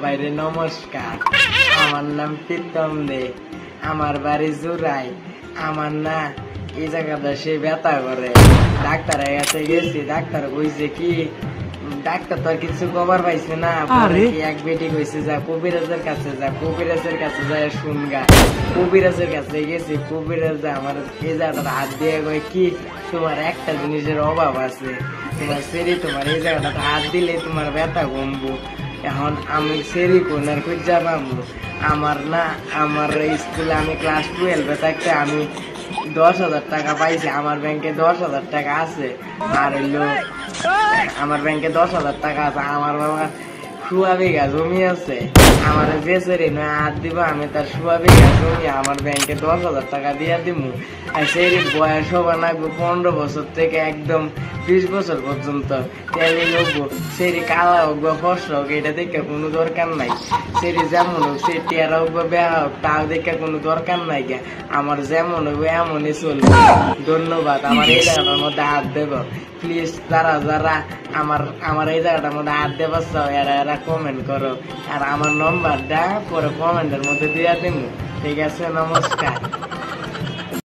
সবাইরে নমস্কার। আমার নাম প্রীতম দে, আমার বাড়ি জুরাই। আমার না এই জায়গাটা সে ব্যথা করে, ডাক্তারের কাছে গেছি, ডাক্তার কইছে কি, ডাক্তার তো আর কিছু কভার পাইছে না, এক বেটি কইছে যা কবিরাজের কাছে যা, কবিরাজের কাছে যায় শুনগা। কবিরাজের কাছে গেছি, কবিরাজ আমার এই জায়গাটা হাত দিয়ে কয় কি, তোমার একটা জিনিসের অভাব আছে, তোমার সেরি তোমার এই জায়গাটা হাত দিলে তোমার ব্যথা কমবো। এখন আমি সেরি কোনার খুঁজা পাবো। আমার না, আমার স্কুলে আমি ক্লাস 12 থাকতে আমি 10,000 টাকা পাইছি। আমার ব্যাংকে 10,000 টাকা আছে, আর হইলো আমার ব্যাংকে 10,000 টাকা আছে। আমার বাবার 100 বিঘা জমি আছে। আমার যে সেরি নয় হাত দিব, আমি তার 100 বিঘা জমি আমার ব্যাংকে 10,000 টাকা দিয়ে দিব। আর সেরির বয়স হবে না 15 বছর থেকে একদম 20 বছর পর্যন্ত। তেলি লোক সেরি কালা হোক বা ফসল হোক, এটা দেখে কোনো দরকার নাই। সেরি যেমন হোক, সে টেরা হোক বা বেহা হোক, তাও দেখে কোনো দরকার নাই গে। আমার যেমন হবে এমনই চলবে। ধন্যবাদ। আমার এই জায়গাটার মধ্যে হাত দেব প্লিজ। যারা যারা আমার এই জায়গাটার মধ্যে হাত দেব চাও, এরা কমেন্ট করো, আর আমার নম্বরটা পরে কমেন্টের মধ্যে দিয়ে দিব। ঠিক আছে, নমস্কার।